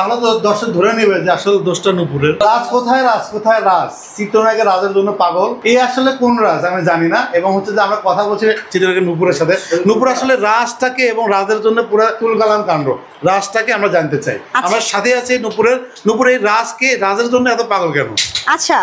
আমরা তো দর্শক ধরে নেবে যে আসলে দোষটা নুপুরের। রাজ কোথায়, রাজ কোথায়, রাজ চিত্রনায়কের রাজের জন্য পাগল। এই আসলে কোন রাজ আমি জানি না, এবং হচ্ছে যে আমরা কথা বলছি চিত্রনায়কের নুপুরের সাথে। নুপুর আসলে রাজটাকে এবং রাজের জন্য পুরো তুলকালাম কাণ্ড, রাজটাকে আমরা জানতে চাই। আমার সাথে আছে নুপুর এই রাজকে, রাজের জন্য এত পাগল কেন? আচ্ছা,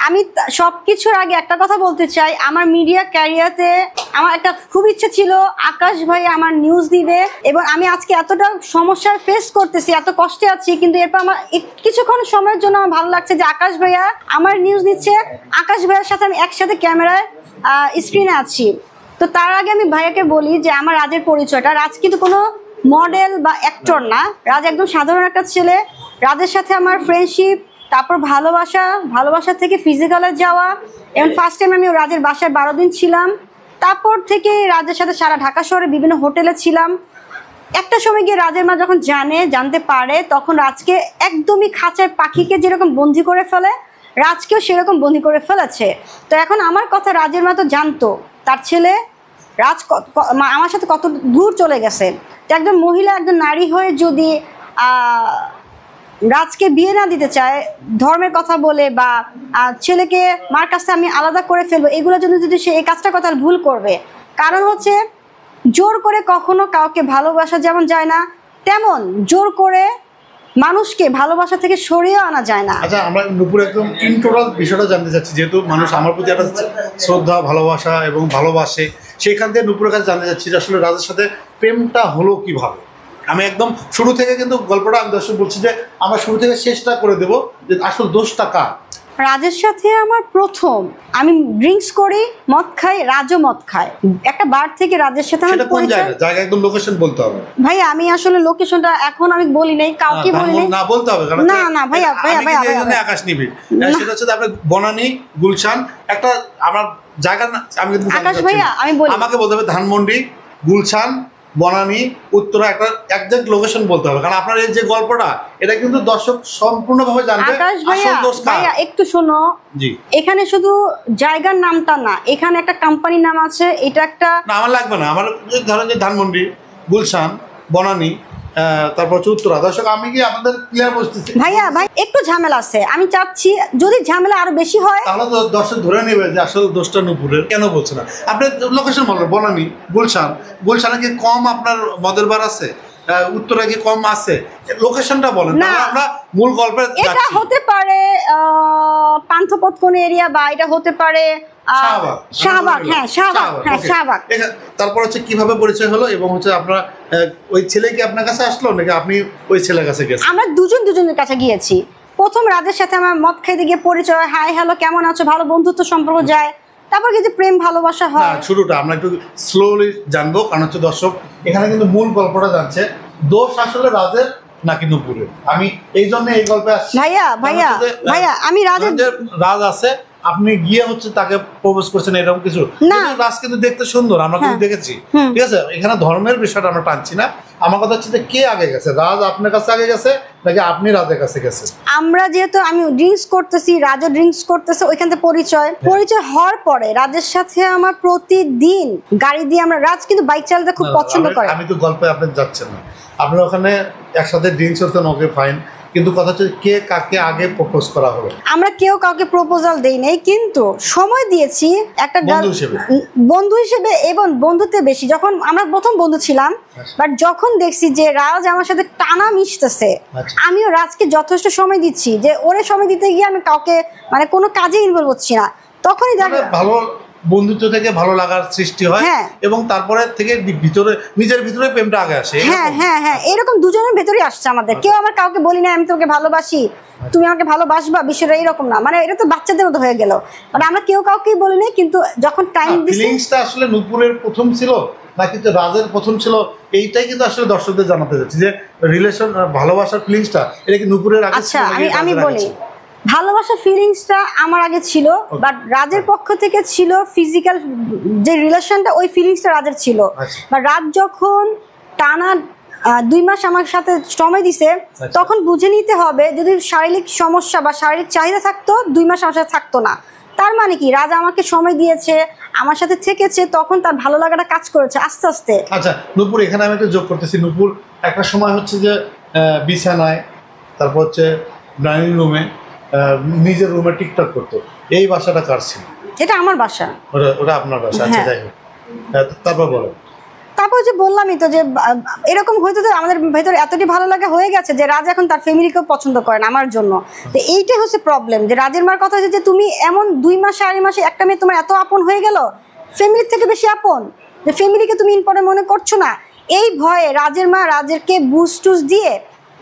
আমি সবকিছুর আগে একটা কথা বলতে চাই। আমার মিডিয়া ক্যারিয়ারে আমার একটা খুব ইচ্ছে ছিল আকাশ ভাই আমার নিউজ দিবে, এবং আমি আজকে এতটা সমস্যার ফেস করতেছি, এত কষ্টে আছি, কিন্তু এরপর আমার কিছুক্ষণ সময়ের জন্য আমার ভালো লাগছে যে আকাশ ভাইয়া আমার নিউজ নিচ্ছে। আকাশ ভাইয়ের সাথে আমি একসাথে ক্যামেরায় স্ক্রিনে আছি। তো তার আগে আমি ভাইয়াকে বলি যে আমার রাজের পরিচয়টা, রাজ কিন্তু কোনো মডেল বা অ্যাক্টর না, রাজ একদম সাধারণ একটা ছেলে। রাজের সাথে আমার ফ্রেন্ডশিপ, তারপর ভালোবাসা থেকে ফিজিক্যালে যাওয়া, এবং ফার্স্ট টাইম আমি রাজের বাসায় 12 দিন ছিলাম। তারপর থেকে রাজের সাথে সারা ঢাকা শহরে বিভিন্ন হোটেলে ছিলাম। একটা সময় গিয়ে রাজের মা যখন জানতে পারে, তখন রাজকে একদমই খাঁচায় পাখিকে যেরকম বন্দি করে ফেলে, রাজকেও সেরকম বন্দি করে ফেলেছে। তো এখন আমার কথা রাজের মা তো জানতো তার ছেলে রাজ আমার সাথে কত দূর চলে গেছে। তো একজন মহিলা, একজন নারী হয়ে যদি রাজকে বিয়ে না দিতে চায় ধর্মের কথা বলে, বা ছেলেকে মার কাছে আমি আলাদা করে ফেলবো, এগুলোর জন্য যদি সে এই কাজটা কথা ভুল করবে। কারণ হচ্ছে জোর করে কখনো কাউকে ভালোবাসা যেমন যায় না, তেমন জোর করে মানুষকে ভালোবাসা থেকে সরিয়ে আনা যায় না। আচ্ছা, আমরা নুপুর একদম ইনটোটাল বিষয়টা জানতে চাচ্ছি, যেহেতু মানুষ আমার প্রতি একটা শ্রদ্ধা, ভালোবাসা এবং ভালোবাসে, সেইখান থেকে নুপুরের কাছে জানতে চাচ্ছি যে আসলে রাজের সাথে প্রেমটা হলো কিভাবে। আমি একদম শুরু থেকে কিন্তু গল্পটা আমি দর্শক বলছি যে আমরা শুরু থেকে শেষটা করে দেবো, যে আসলে দোষটা কার। রাজের সাথে আমার প্রথম, আমি ড্রিঙ্কস করি, মদ খাই, রাজও মদ খায়, একটা বার থেকে রাজের সাথে আমার পরিচয়। জায়গা একদম লোকেশন বলতে হবে ভাই। আমি আসলে লোকেশনটা এখন আমি বলি নাই, কাউকে বলি নাই, না বলতে হবে কারণ না ভাইয়া আকাশ নিবি সেটা হচ্ছে আপনি বনানী, গুলশান, একটা আমার জায়গা আমি আকাশ ভাইয়া আমি বলি, আমাকে বলতে হবে ধানমন্ডি, গুলশান, বনানী, উত্তরা, একটা একজ্যাক্ট লোকেশন বলতে হবে, কারণ আপনার এই যে গল্পটা এটা কিন্তু দর্শক সম্পূর্ণভাবে জানবে। আকাশ ভাইয়া একটু শোনো, জি, এখানে শুধু জায়গার নামটা না, এখানে একটা কোম্পানির নাম আছে, এটা একটা না আমার লাগবে না। আমার ধরেন যে ধানমন্ডি, গুলশান, বনানী, তারপর উত্তরা। দর্শক আমি কি আপনাদের ক্লিয়ার বুঝতেছি? ভাই একটু ঝামেলা আছে, আমি চাচ্ছি যদি ঝামেলা আরো বেশি হয় তাহলে তো দর্শক ধরে নেবে যে আসলে দোষটা নুপুরের। কেন বলছে না আপনি লোকেশন বললেন? বনানী, গুলশানে কি কম আপনার মদের বার আছে? উত্তরা কি কম আছে? লোকেশনটা বলেন, তাহলে আমরা মূল গল্পে যাচ্ছি। এটা হতে পারে পান্থপথ কোন এরিয়া, বা এটা হতে পারে শাহবাগ। হ্যাঁ, শাহবাগ। তারপর হচ্ছে কিভাবে পরিচয় হলো, এবং হচ্ছে আপনার ওই ছেলে কি আপনার কাছে আসলো নাকি আপনি ওই ছেলের কাছে গেছেন? আমরা দুজনের কাছে গিয়েছি। প্রথম রাজের সাথে আমার মদ খাইতে গিয়ে পরিচয়, হাই হ্যালো কেমন আছো, ভালো বন্ধুত্ব সম্পর্ক যায়, তারপর কিন্তু প্রেম ভালোবাসা হয়। শুরুটা আমরা একটু স্লোলি জানবো, কারণ হচ্ছে দর্শক এখানে কিন্তু মূল গল্পটা জানছে। দোষ আসলে রাজের নাকি নুপুরের? আমি এই জন্য এই গল্পে আসছি। ভাইয়া আমি রাজ আছে, আপনি গিয়ে হচ্ছে তাকে প্রপোজ করছেন এরকম কিছু না। রাজ কিন্তু দেখতে সুন্দর, আমরা কিন্তু দেখেছি, ঠিক আছে? এখানে ধর্মের বিষয়টা আমরা টানছি না। আমার কথা হচ্ছে যে কে আগে গেছে, রাজ আপনার কাছে আগে গেছে নাকি আপনি রাজের কাছে গেছেন? আমরা যেহেতু আমি ড্রিঙ্কস করতেছি, রাজও ড্রিঙ্কস করতেছে, ওইখান থেকে পরিচয় হওয়ার পরে রাজের সাথে আমার প্রতিদিন গাড়ি দিয়ে আমরা, রাজ কিন্তু বাইক চালাতে খুব পছন্দ করে। আমি তো গল্পে আপনি যাচ্ছেন না, আপনার ওখানে একসাথে ড্রিঙ্কস করতেন, ওকে ফাইন, কিন্তু কথা হচ্ছে কে কাকে আগে প্রপোজ করা হলো? আমরা কেউ কাউকে প্রপোজাল দেই নাই, কিন্তু সময় দিয়েছি একটা বন্ধু হিসেবে, এবং বন্ধুত্বে বেশি। যখন আমরা প্রথম বন্ধু ছিলাম, বাট যখন দেখছি যে রাজ আমার সাথে টানা মিশতেছে, আমিও রাজকে যথেষ্ট সময় দিচ্ছি, যে ওরে সময় দিতে গিয়ে আমি কাউকে মানে কোনো কাজে ইনভলভ হচ্ছি না, তখনই ভালো বন্ধুত্ব থেকে ভালো লাগার সৃষ্টি হয়, এবং তারপরে থেকে নিজের ভিতরে প্রেমটা আগে আসে। হ্যাঁ, এরকম দুজনের ভেতরে আসছে আমাদের। কেউ আমার কাউকে বলি না আমি তোকে ভালোবাসি, তুমি আমাকে ভালোবাসবা, বিষয়টা এরকম না, মানে এটা তো বাচ্চাদের মতো হয়ে গেল, মানে আমরা কেউ কাউকেই বলি নাই। কিন্তু যখন টাইম দিছি, ফিলিংসটা আসলে নুপুরের প্রথম ছিল নাকি রাজের প্রথম ছিল, এইটাই কিন্তু আসলে দর্শকদের জানাতে যাচ্ছি যে রিলেশন, ভালোবাসার ফিলিংসটা এটা কি নুপুরের আগে? আচ্ছা, আমি বলি, ভালোবাসা ফিলিংসটা আমার আগে ছিল, বাট রাজের পক্ষ থেকে ছিল ফিজিক্যাল যে রিলেশনটা, ওই ফিলিংসটা রাজের ছিল। বা রাজ যখন টানা 2 মাস আমার সাথে সময় দিছে, তখন বুঝে নিতে হবে যদি শারীরিক সমস্যা বা শারীরিক চাহিদা থাকতো, 2 মাস আমার সাথে থাকতো না। তার মানে কি রাজ আমাকে সময় দিয়েছে, আমার সাথে থেকেছে, তখন তার ভালো লাগাটা কাজ করেছে আস্তে আস্তে। আচ্ছা নুপুর, এখানে আমি একটা যোগ করতেছি। নুপুর একটা সময় হচ্ছে যে বিছানায় তারপর হচ্ছে ডাইনিং রুমে, নিজের রুমে টিকটক করতো। এই বাসাটা কার ছিল? এটা আমার বাসা। ওটা আপনার বাসা? আচ্ছা, যাই হোক, তারপর বলো। তারপর যে বললামই তো যে এরকম হয়তো তো আমাদের ভেতরে এতটাই ভালো লাগা হয়ে গেছে যে রাজ এখন তার ফ্যামিলিকেও পছন্দ করেন আমার জন্য। তো এইটাই হচ্ছে প্রবলেম, যে রাজের মার কথা হচ্ছে যে তুমি এমন 2 মাস 4 মাসে একটা মেয়ে তোমার এত আপন হয়ে গেল, ফ্যামিলির থেকে বেশি আপন, যে ফ্যামিলিকে তুমি ইম্পর্টেন্ট মনে করছো না। এই ভয়ে রাজের মা রাজেরকে বুস টুস দিয়ে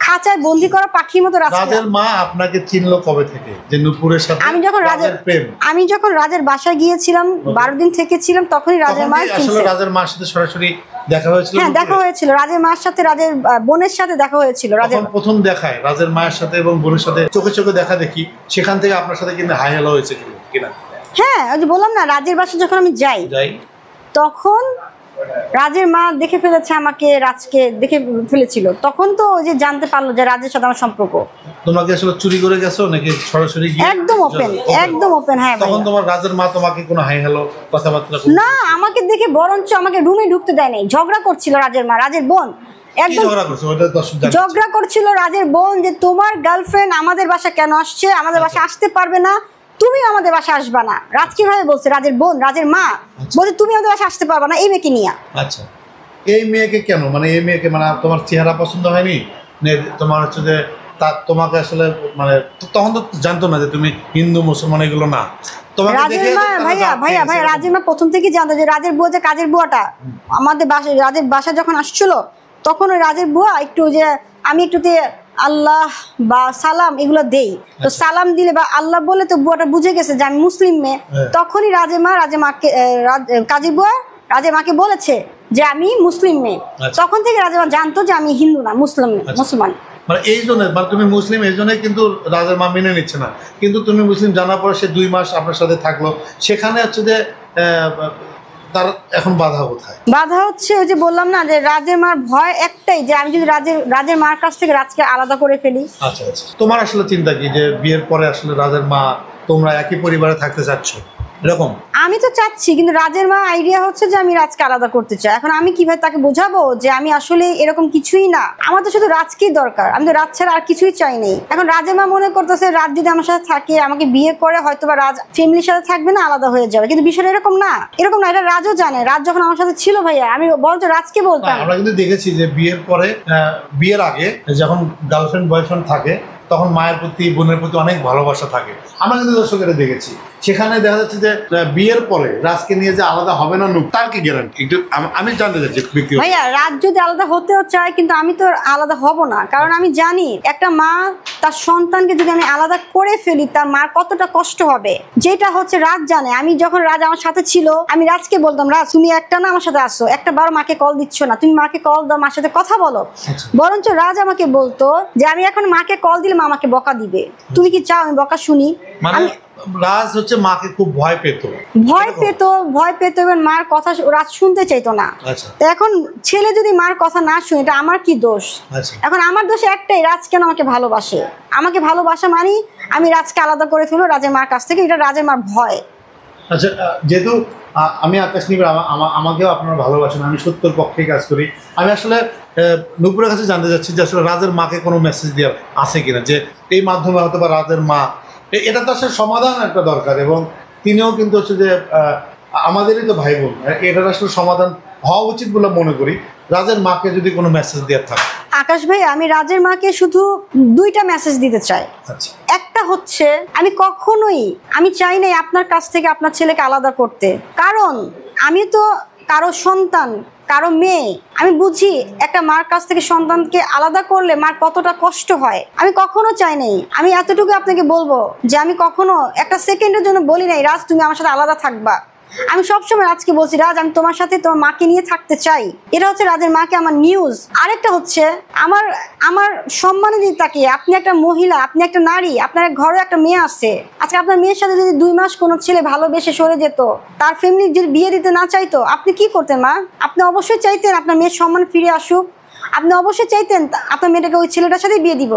খাঁচায় বন্দি করা পাখির মতো রাজের মা আপনাকে চিনলো কবে থেকে যে নূপুরের সাথে আমি যখন রাজের বাসায় গিয়েছিলাম 12 দিন থেকে ছিলাম, তখনই রাজের মা আসলে রাজের মার সাথে সরাসরি দেখা হয়েছিল? হ্যাঁ, দেখা হয়েছিল। রাজের মার সাথে রাজের বোনের সাথে দেখা হয়েছিল। রাজের প্রথম দেখায় রাজের মায়ের সাথে এবং বোনের সাথে চোখে চোখে দেখা দেখি, সেখান থেকে আপনার সাথে কিন্তু হাই হ্যালো হয়েছে কিনা? হ্যাঁ, ওই যে বললাম না, রাজের বাসায় যখন আমি যাই তখন রাজের মা দেখে ফেলেছে আমাকে, রাজকে দেখে ফেলেছিল। তখন তো ওই যে জানতে পারলো যে রাজের সাথে আমার সম্পর্ক। তোমাকে আসলে চুরি করে গেছো নাকি সরাসরি গিয়ে? একদম ওপেন, একদম ওপেন। হ্যাঁ, তখন তোমার রাজের মা তোমাকে কোনো হাই হ্যালো কথাবার্তা? না, আমাকে দেখে বরঞ্চ আমাকে রুমে ঢুকতে দেয় নাই। ঝগড়া করছিল রাজের মা, রাজের বোন একদম ঝগড়া করছিল রাজের বোন, যে তোমার গার্লফ্রেন্ড আমাদের বাসা কেন আসছে, আমাদের বাসা আসতে পারবে না, তুমি আমাদের বাসা আসবা না। রাজ কিভাবে বলছে? রাজের বোন, রাজের মা বলছে তুমি আমাদের বাসা আসতে পারবা না এই মেয়েকে নিয়ে। আচ্ছা, এই মেয়েকে কেন? মানে এই মেয়েকে মানে তোমার চেহারা পছন্দ হয়নি? তোমার হচ্ছে যে তোমাকে আসলে মানে তখন তো জানতো না যে তুমি হিন্দু মুসলমান এগুলো না। ভাইয়া রাজের মা প্রথম থেকেই জানতো যে রাজের বুয়া, যে কাজের বুয়াটা আমাদের বাসায়, রাজের বাসা যখন আসছিল তখন ওই রাজের বুয়া একটু যে আমি একটুতে আল্লাহ বা সালাম এগুলো দেই, তো সালাম দিলে বা আল্লাহ বলে তো বুয়াটা বুঝে গেছে যে আমি মুসলিম মেয়ে। তখনই রাজের মাকে কাজের বুয়া রাজের মাকে বলেছে যে আমি মুসলিম মেয়ে। তখন থেকে রাজের মা জানতো যে আমি হিন্দু না, মুসলমান। মানে এই জন্য মানে তুমি মুসলিম, এই জন্যই কিন্তু রাজের মা মেনে নিচ্ছে না। কিন্তু তুমি মুসলিম জানার পর সে 2 মাস আপনার সাথে থাকলো, সেখানে হচ্ছে যে তার এখন বাধা কোথায়? বাধা হচ্ছে ওই যে বললাম না যে রাজের মার ভয় একটাই, যে আমি যদি রাজের মার কাছ থেকে রাজকে আলাদা করে ফেলি। আচ্ছা, তোমার আসলে চিন্তা কি যে বিয়ের পরে আসলে রাজের মা তোমরা একই পরিবারে থাকতে চাচ্ছ এরকম? আমি তো চাচ্ছি, কিন্তু রাজের মা আইডিয়া হচ্ছে যে আমি রাজকে আলাদা করতে চাই। এখন আমি কিভাবে তাকে বোঝাবো যে আমি আসলে এরকম কিছুই না, আমার তো শুধু রাজকেই দরকার, আমি তো রাজ ছাড়া আর কিছুই চাই নাই। এখন রাজের মা মনে করতেছে রাজ যদি আমার সাথে থাকে, আমাকে বিয়ে করে হয়তো বা রাজ ফ্যামিলির সাথে থাকবে না, আলাদা হয়ে যাবে। কিন্তু বিষয়টা এরকম না, এটা রাজও জানে। রাজ যখন আমার সাথে ছিল ভাইয়া, আমি বলতো রাজকে বলতাম। আমরা কিন্তু দেখেছি যে বিয়ের পরে, বিয়ের আগে যখন গার্লফ্রেন্ড বয়ফ্রেন্ড থাকে তখন মায়ের প্রতি বোনের প্রতি অনেক ভালোবাসা থাকে। আমরা কিন্তু দর্শকেরা দেখেছি, সেখানে দেখা যাচ্ছে যে বিয়ের পরে রাজকে নিয়ে যে আলাদা হবে না, তার কি গ্যারান্টি? একটু আমি জানতে চাচ্ছি ভাইয়া। রাজ যদি আলাদা হতেও চায়, কিন্তু আমি তো আলাদা হব না, কারণ আমি জানি একটা মা তার সন্তানকে যদি আমি আলাদা করে ফেলি তার মার কতটা কষ্ট হবে, যেটা হচ্ছে রাজ জানে। আমি যখন রাজ আমার সাথে ছিল, আমি রাজকে বলতাম রাজ তুমি একটা না আমার সাথে আসো, একটা বার মাকে কল দিচ্ছ না, তুমি মাকে কল দাও, মার সাথে কথা বলো। বরঞ্চ রাজ আমাকে বলতো যে আমি এখন মাকে কল দিলে মা আমাকে বকা দিবে, তুমি কি চাও আমি বকা শুনি? রাজ হচ্ছে মাকে খুব ভয় পেত এবং মার কথা রাজ শুনতে চাইতো না। তো এখন ছেলে যদি মার কথা না শুনে, এটা আমার কি দোষ? এখন আমার দোষ একটাই, রাজ কেন আমাকে ভালোবাসে। আমাকে ভালোবাসা মানে আমি রাজকে আলাদা করে ফেলবো রাজের মার কাছ থেকে, এটা রাজের মার ভয়। আচ্ছা, যেহেতু আমি আকাশ নিবিড়, আমাকেও আপনারা ভালোবাসেন, আমি সত্যর পক্ষে কাজ করি। আমি আসলে নূপুরের কাছে জানতে চাচ্ছি যে আসলে রাজের মাকে কোনো মেসেজ দেওয়ার আছে কিনা, যে এই মাধ্যমে হয়তো বা রাজের মা, এটা তো আসলে সমাধান একটা দরকার, এবং তিনিও কিন্তু হচ্ছে যে আমাদেরই তো ভাই বোন, এটার আসলে সমাধান হওয়া উচিত বলে মনে করি। রাজের মাকে যদি কোনো মেসেজ দেওয়ার থাকে। আকাশ ভাই, আমি রাজের মাকে শুধু 2টা মেসেজ দিতে চাই। একটা হচ্ছে আমি চাই নাই আপনার কাছ থেকে আপনার ছেলেকে আলাদা করতে, কারণ আমি তো কারো সন্তান, কারো মেয়ে। আমি বুঝি একটা মার কাছ থেকে সন্তানকে আলাদা করলে মার কতটা কষ্ট হয়। আমি কখনো চাই নাই, আমি এতটুকু আপনাকে বলবো যে আমি কখনো একটা সেকেন্ডের জন্য বলি নাই রাজ তুমি আমার সাথে আলাদা থাকবা। আমি সবসময় রাজকে বলছি রাজ আমি তোমার সাথে তোমার মাকে নিয়ে থাকতে চাই। এটা হচ্ছে রাজের মাকে আমার নিউজ। আরেকটা হচ্ছে আমার সম্মানে দিতে তাকিয়ে, আপনি একটা মহিলা, আপনি একটা নারী, আপনার ঘরে একটা মেয়ে আছে। আজকে আপনার মেয়ের সাথে যদি 2 মাস কোনো ছেলে ভালোবেসে সরে যেত, তার ফ্যামিলি যদি বিয়ে দিতে না চাইতো, আপনি কি করতেন মা? আপনি অবশ্যই চাইতেন আপনার মেয়ের সম্মান ফিরে আসুক। আপনি অবশ্যই চাইতেন আপনার মেয়েটাকে ওই ছেলেটার সাথে বিয়ে দিব,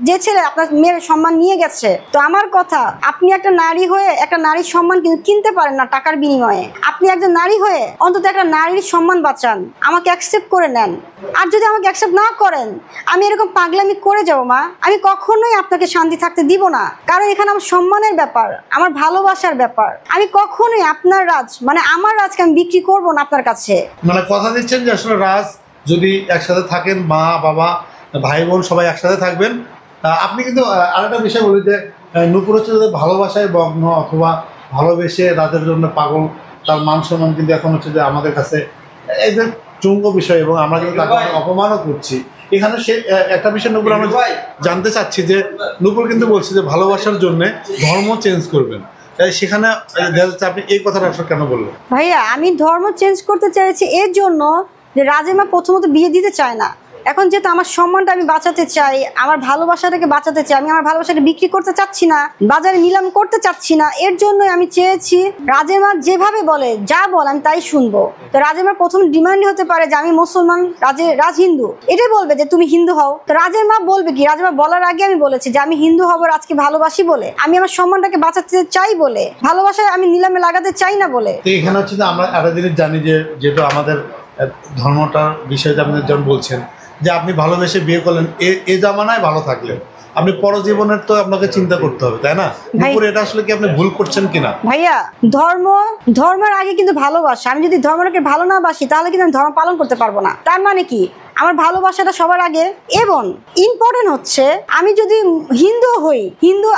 যে ছেলে আপনার মেয়ের সম্মান নিয়ে গেছে। তো আমার কথা, আপনি একটা নারী হয়ে একটা নারীর সম্মান কিন্তু কিনতে পারেন না টাকার বিনিময়ে। আপনি একজন নারী হয়ে অন্তত একটা নারীর সম্মান বাঁচান, আমাকে অ্যাকসেপ্ট করে নেন। আর যদি আমাকে অ্যাকসেপ্ট না করেন, আমি এরকম পাগলামি করে যাবো মা, আমি কখনোই আপনাকে শান্তি থাকতে দিব না। কারণ এখানে আমার সম্মানের ব্যাপার, আমার ভালোবাসার ব্যাপার। আমি কখনোই আপনার রাজ, মানে আমার রাজকে আমি বিক্রি করবো না আপনার কাছে। মানে কথা দিচ্ছেন যে আসলে রাজ যদি একসাথে থাকেন, মা বাবা ভাই বোন সবাই একসাথে থাকবেন। আপনি কিন্তু আরেকটা বিষয় বলি যে নূপুর হচ্ছে যদি ভালোবাসায় মগ্ন অথবা ভালোবেসে রাজের জন্য পাগল, তার মান সম্মান কিন্তু এখন হচ্ছে যে আমাদের কাছে এই যে চুঙ্গ বিষয়, এবং আমরা কিন্তু তাকে অপমানও করছি। এখানে সে একটা বিষয় নূপুর আমরা জানতে চাচ্ছি যে নূপুর কিন্তু বলছে যে ভালোবাসার জন্য ধর্ম চেঞ্জ করবেন, সেখানে আপনি এই কথাটা আসলে কেন বললেন? ভাইয়া, আমি ধর্ম চেঞ্জ করতে চাইছি এর জন্য যে রাজেমা প্রথমত বিয়ে দিতে চায় না। এখন যেহেতু আমার সম্মানটা আমি বাঁচাতে চাই, আমার ভালোবাসাটাকে বাঁচাতে চাই, আমি আমার ভালোবাসাটা বিক্রি করতে চাচ্ছি না, বাজারে নিলাম করতে চাচ্ছি না। এর জন্যই আমি চেয়েছি রাজেমা যেভাবে বলে, যা বল আমি তাই শুনবো। তো রাজেমার প্রথম ডিমান্ডই হতে পারে যে আমি মুসলমান, রাজ হিন্দু, এটাই বলবে যে তুমি হিন্দু হও। তো রাজের মা বলবে কি, রাজেমা বলার আগে আমি বলেছি যে আমি হিন্দু হব, রাজকে ভালোবাসি বলে, আমি আমার সম্মানটাকে বাঁচাতে চাই বলে, ভালোবাসায় আমি নিলামে লাগাতে চাই না বলে। এখানে হচ্ছে যে আমরা একটা জিনিস জানি যে যেহেতু আমাদের ধর্মটার বিষয়ে আপনি যেমন বলছেন যে আপনি ভালোবেসে বিয়ে করলেন, এ জামানায় ভালো থাকলেন, আপনি পরজীবনের তো আপনাকে চিন্তা করতে হবে, তাই না? এটা আসলে কি আপনি ভুল করছেন কিনা? ভাইয়া, ধর্মের আগে কিন্তু ভালোবাসা। আমি যদি ধর্মটাকে ভালো না বাসি, তাহলে কিন্তু আমি ধর্ম পালন করতে পারবো না। তার মানে কি, আমার ভালোবাসাটা সবার আগে। এবং ইম্পর্টেন্ট হচ্ছে, আমি যদি হিন্দু হই,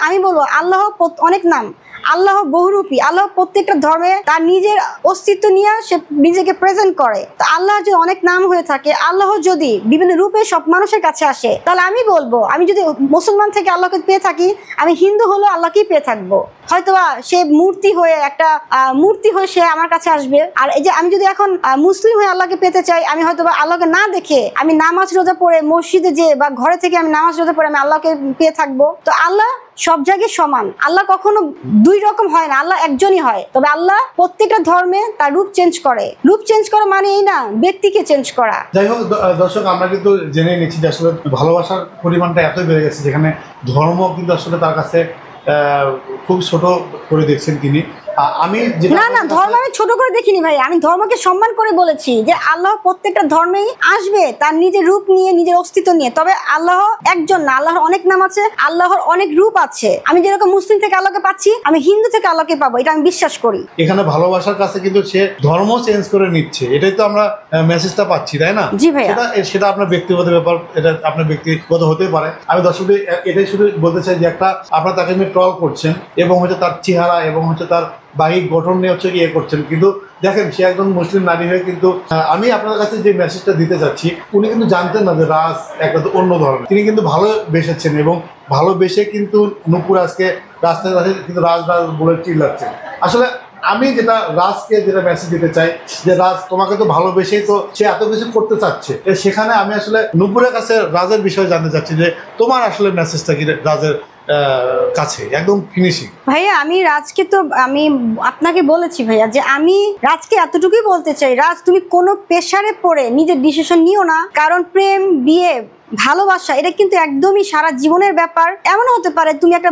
আমি বলবো আল্লাহ অনেক নাম, আল্লাহ বহুরূপী, আল্লাহ প্রত্যেকটা ধর্মে তার নিজের অস্তিত্ব নিয়ে সে নিজেকে প্রেজেন্ট করে। তো আল্লাহ যদি অনেক নাম হয়ে থাকে, আল্লাহ যদি বিভিন্ন রূপে সব মানুষের কাছে আসে, তাহলে আমি বলবো আমি যদি মুসলমান থেকে আল্লাহকে পেয়ে থাকি, আমি হিন্দু হলেও আল্লাহকেই পেয়ে থাকবো। হয়তোবা সে মূর্তি হয়ে সে আমার কাছে আসবে। আর এই যে আমি যদি এখন মুসলিম হয়ে আল্লাহকে পেতে চাই, আমি হয়তোবা আল্লাহকে না দেখে আমি নামাজ রোজা পড়ে মসজিদে যে বা ঘরে থেকে আমি নামাজ রোজা পড়ে আমি আল্লাহকে পেয়ে থাকবো। তো আল্লাহ সব জায়গায় সমান, আল্লাহ কখনো দুই রকম হয় না, আল্লাহ একজনই হয়। তবে আল্লাহ প্রত্যেকটা ধর্মে তার রূপ চেঞ্জ করে। রূপ চেঞ্জ করা মানে এই না ব্যক্তিকে চেঞ্জ করা। যাই হোক দর্শক, আমরা কিন্তু জেনে নিচ্ছি যে আসলে ভালোবাসার পরিমাণটা এতই বেড়ে গেছে যেখানে ধর্ম কিন্তু আসলে তার কাছে খুব ছোট করে দেখছেন তিনি। আমি না ধর্ম আমি ছোট করে দেখিনি ভাই, আমি ধর্মকে সম্মান করে বলেছি যে আল্লাহ প্রত্যেকটা ধর্মেই আসবে তার নিজের রূপ নিয়ে, নিজের অস্তিত্ব নিয়ে। তবে আল্লাহ একজন না, আল্লাহর অনেক নাম আছে, আল্লাহর অনেক রূপ আছে। আমি যেরকম মুসলিম থেকে আল্লাহকে পাচ্ছি, আমি হিন্দু থেকে আল্লাহকে পাবো, এটা আমি বিশ্বাস করি। এখানে ভালোবাসার কাছে কিন্তু সে ধর্ম চেঞ্জ করে নিচ্ছে, এটাই তো আমরা মেসেজটা পাচ্ছি, তাই না? জি ভাইয়া, সেটা আপনার ব্যক্তিগত ব্যাপার, এটা আপনার ব্যক্তিগত হতে পারে। আমি দর্শকদের এটাই শুধু বলতে চাই যে একটা আপনার তাকে নিয়ে ট্রল করছেন এবং হচ্ছে তার চেহারা এবং হচ্ছে তার বাহিক গঠন নিয়ে হচ্ছে ইয়ে করছেন, কিন্তু দেখেন সে একজন মুসলিম নারী হয়ে কিন্তু আমি আপনার কাছে যে মেসেজটা দিতে চাচ্ছি, উনি কিন্তু জানতেন না যে রাজ একটা অন্য ধরনের। তিনি কিন্তু ভালোবেসেছেন এবং ভালোবেসে কিন্তু নূপুর আজকে রাস্তায় কিন্তু রাজ বলে চিল্লাচ্ছেন। আসলে আমি রাজকে মেসেজ দিতে চাই যে রাজ, তোমাকে তো ভালোবেসেই তো সে এত কিছু করতে চাচ্ছে, সেখানে আমি আসলে নূপুরের কাছে রাজের বিষয়ে জানতে চাচ্ছি যে তোমার আসলে মেসেজটা কি রাজের কাছে একদম ফিনিশিং। ভাইয়া, আমি রাজকে তো আমি আপনাকে বলেছি ভাইয়া যে আমি রাজকে এতটুকুই বলতে চাই, রাজ তুমি কোনো প্রেসারে পড়ে নিজের ডিসিশন নিও না। কারণ প্রেম, বিয়ে, ভালোবাসা এটা কিন্তু একদমই সারা জীবনের ব্যাপার। এমন হতে পারে তুমি একটা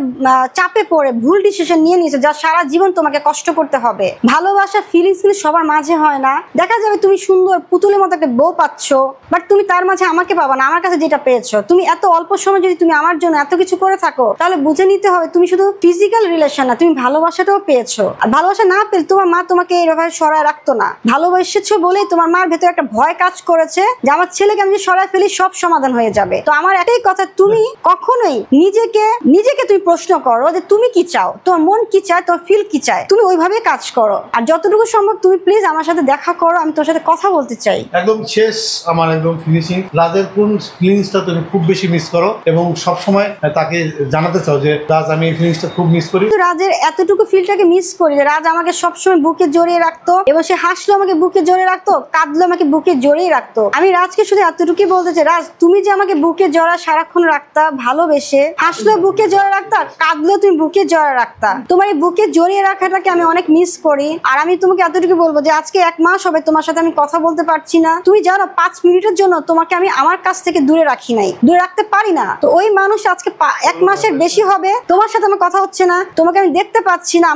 চাপে পড়ে ভুল ডিসিশন নিয়ে নিয়েছো, যা সারা জীবন তোমাকে কষ্ট করতে হবে। ভালোবাসা ফিলিংস কিন্তু সবার মাঝে হয় না। দেখা যাবে তুমি সুন্দর পুতুলের মতো একটা বউ পাচ্ছ, বাট তুমি তার মাঝে আমাকে পাবা না, আমার কাছে যেটা পেয়েছো। তুমি এত অল্প সময় যদি তুমি আমার জন্য এত কিছু করে থাকো, তাহলে বুঝে নিতে হবে তুমি শুধু ফিজিক্যাল রিলেশন না, তুমি ভালোবাসাটাও পেয়েছো। আর ভালোবাসা না পেলে তোমার মা তোমাকে এভাবে সরায় রাখতো না। ভালোবেসেছো বলেই তোমার মার ভেতরে একটা ভয় কাজ করেছে যে আমার ছেলেকে আমি সরায় ফেলি সব সমাধান হয়ে যাবে। তো আমার একটাই কথা, তুমি কখনোই নিজেকে তুমি প্রশ্ন করো যে তুমি কি চাও, তোমার মন কি চায়, তোমার ফিল কি চায়, তুমি ওইভাবে কাজ করো। আর যতটুকু সম্ভব তুমি প্লিজ আমার সাথে দেখা করো, আমি তোর সাথে কথা বলতে চাই। একদম শেষ, আমার একদম ফিনিশিং, রাজের কোন ফিলিংসটা তুমি খুব বেশি মিস করো এবং সব সময় তাকে জানাতে চাও যে রাজ, আমি এই ফিলিংসটা খুব মিস করি। রাজের এতটুকু ফিলটাকে মিস করি যে রাজ আমাকে সবসময় বুকে জড়িয়ে রাখতো, এবং সে হাসলো আমাকে বুকে জড়িয়ে রাখতো, কাঁদলো আমাকে বুকে জড়িয়ে রাখতো। আমি রাজকে শুধু এতটুকুই বলতে চাই, রাজ তুমি যে আমাকে বুকে জড়া সারাক্ষণ রাখতা, ভালোবেসে হাসলেও বুকে জড়া রাখতা, কাঁদলেও তুমি বুকে জড়া রাখতা। তোমার এই বুকে জড়িয়ে রাখাটাকে আমি অনেক মিস করি। আর আমি তোমাকে এতটুকু বলবো যে আজকে 1 মাস হবে তোমার সাথে আমি কথা বলতে পারছি না। তুমি জানো 5 মিনিটের জন্য তোমাকে আমি আমার কাছ থেকে দূরে রাখি নাই, দূরে রাখতে পারি না। তো ওই মানুষ আজকে 1 মাসের বেশি হবে তোমার সাথে আমার কথা হচ্ছে না, তোমাকে আমি দেখতে পাচ্ছি না।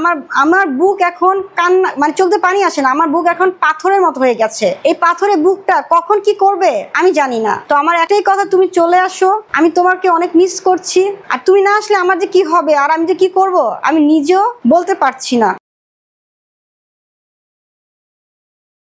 আমার বুক এখন কান্না, মানে চোখে পানি আসে না, আমার বুক এখন পাথরের মতো হয়ে গেছে। এই পাথরের বুকটা কখন কি করবে আমি জানি না। তো আমার একটাই কথা, তুমি চলে আসো, আমি তোমাকে অনেক মিস করছি। আর তুমি না আসলে আমার যে কি হবে আর আমি যে কি করব আমি নিজেও বলতে পারছি না।